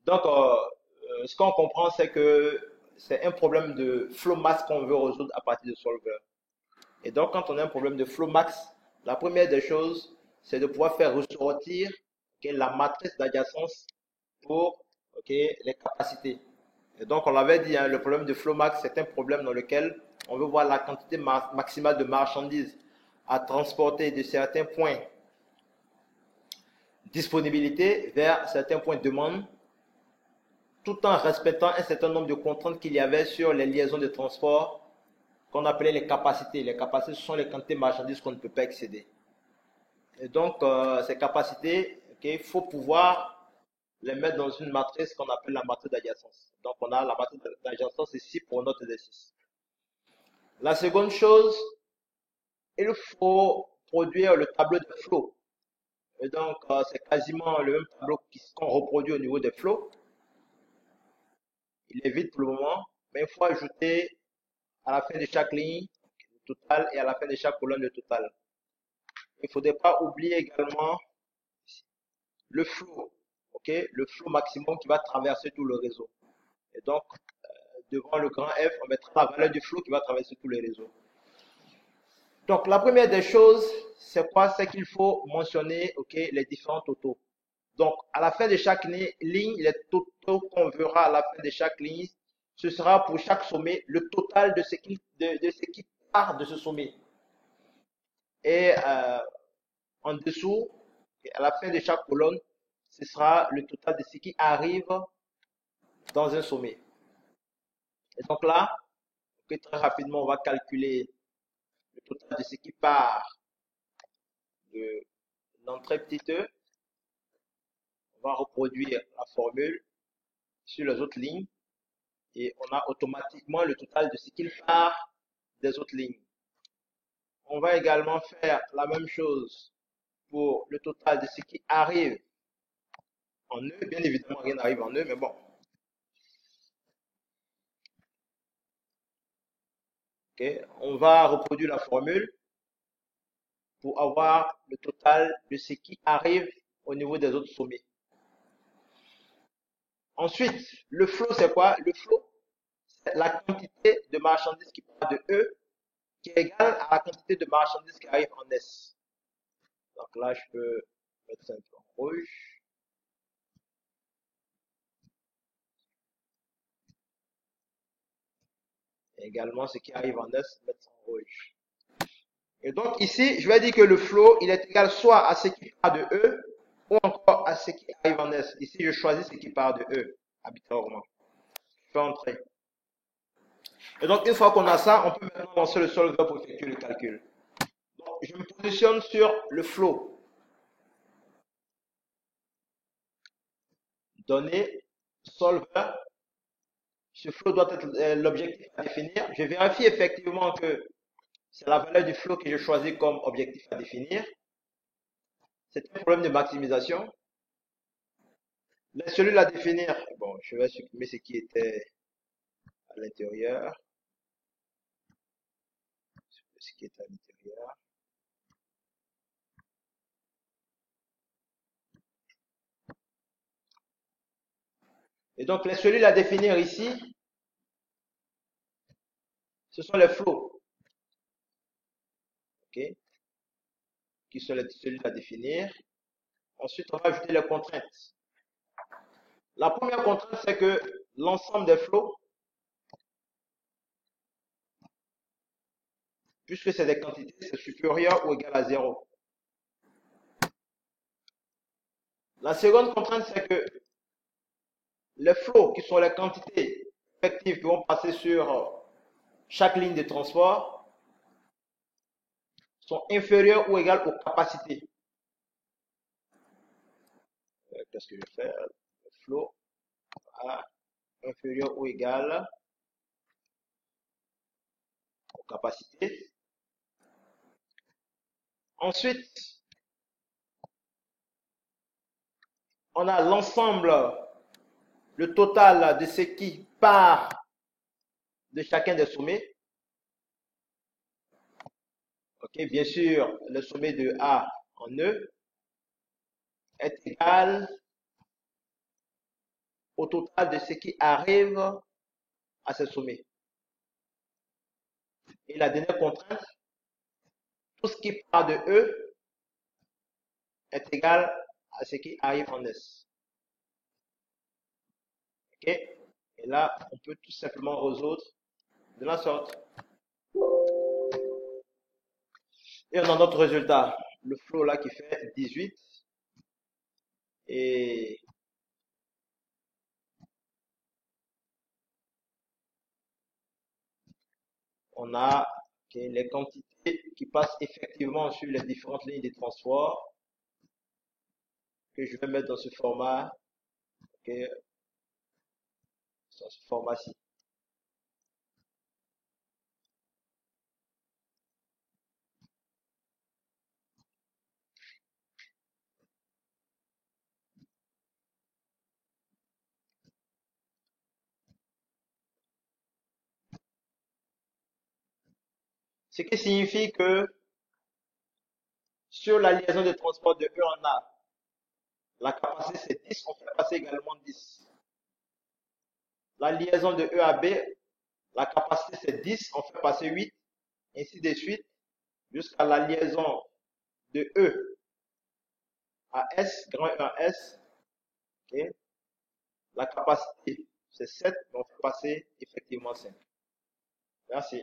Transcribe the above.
Donc, ce qu'on comprend, c'est que c'est un problème de flow max qu'on veut résoudre à partir de solver. Et donc, quand on a un problème de flow max, la première des choses, c'est de pouvoir faire ressortir la matrice d'adjacence pour les capacités. Et donc, on l'avait dit, hein, le problème de flow max, c'est un problème dans lequel on veut voir la quantité maximale de marchandises à transporter de certains points disponibilité vers certains points de demande, tout en respectant un certain nombre de contraintes qu'il y avait sur les liaisons de transport qu'on appelait les capacités. Les capacités, ce sont les quantités de marchandises qu'on ne peut pas excéder. Et donc, ces capacités, il faut pouvoir les mettre dans une matrice qu'on appelle la matrice d'adjacence. Donc, on a la matrice d'adjacence ici pour notre exercice. La seconde chose, il faut produire le tableau de flow. Et donc, c'est quasiment le même tableau qu'on reproduit au niveau des flows. Il est vide pour le moment, mais il faut ajouter à la fin de chaque ligne le total et à la fin de chaque colonne le total. Il ne faudrait pas oublier également le flow, le flow maximum qui va traverser tout le réseau. Et donc, devant le grand F, on mettra la valeur du flow qui va traverser tous les réseaux. Donc, la première des choses, c'est quoi? C'est qu'il faut mentionner les différents totaux. Donc, à la fin de chaque ligne, les totaux qu'on verra à la fin de chaque ligne, ce sera pour chaque sommet le total de ce qui part de ce sommet. Et en dessous, à la fin de chaque colonne, ce sera le total de ce qui arrive dans un sommet. Et donc là, très rapidement, on va calculer le total de ce qui part de l'entrée petite e. On va reproduire la formule sur les autres lignes et on a automatiquement le total de ce qu'il part des autres lignes. On va également faire la même chose pour le total de ce qui arrive en E. Bien évidemment, rien n'arrive en E, mais bon. On va reproduire la formule pour avoir le total de ce qui arrive au niveau des autres sommets. Ensuite, le flow, c'est quoi? Le flow, c'est la quantité de marchandises qui part de E qui est égale à la quantité de marchandises qui arrive en S. Donc là, je peux mettre ça un peu en rouge. Et également, ce qui arrive en S, mettre ça en rouge. Et donc ici, je vais dire que le flow, il est égal soit à ce qui part de E ou encore à ce qui arrive en S. Ici, je choisis ce qui part de E, arbitrairement. Je fais entrer. Et donc, une fois qu'on a ça, on peut maintenant lancer le solver pour effectuer le calcul. Donc, je me positionne sur le flow. Donner solver. Ce flow doit être l'objectif à définir. Je vérifie effectivement que c'est la valeur du flow que je choisis comme objectif à définir. C'est un problème de maximisation. Les cellules à définir, bon, je vais supprimer ce qui était à l'intérieur. Ce qui est à l'intérieur. Et donc, les cellules à définir ici, ce sont les flows, qui sont les cellules à définir. Ensuite, on va ajouter les contraintes. La première contrainte, c'est que l'ensemble des flows, puisque c'est des quantités, c'est supérieur ou égal à 0. La seconde contrainte, c'est que les flows, qui sont les quantités effectives qui vont passer sur chaque ligne de transport, sont inférieures ou égales aux capacités. Qu'est-ce que je fais? Le flow à inférieur ou égal aux capacités. Ensuite, on a l'ensemble, le total de ce qui part de chacun des sommets. Bien sûr, le sommet de A en E est égal au total de ce qui arrive à ce sommet. Et la dernière contrainte, tout ce qui part de E est égal à ce qui arrive en S. Ok? Et là, on peut tout simplement résoudre de la sorte. Et on a notre résultat. Le flow là qui fait 18. Et on a les quantités qui passent effectivement sur les différentes lignes de transport que je vais mettre dans ce format. Ok, dans ce format-ci. Ce qui signifie que sur la liaison de transport de E en A, la capacité c'est 10, on fait passer également 10. La liaison de E à B, la capacité c'est 10, on fait passer 8, ainsi de suite, jusqu'à la liaison de E à S, grand E à S. Okay. La capacité c'est 7, on fait passer effectivement 5. Merci.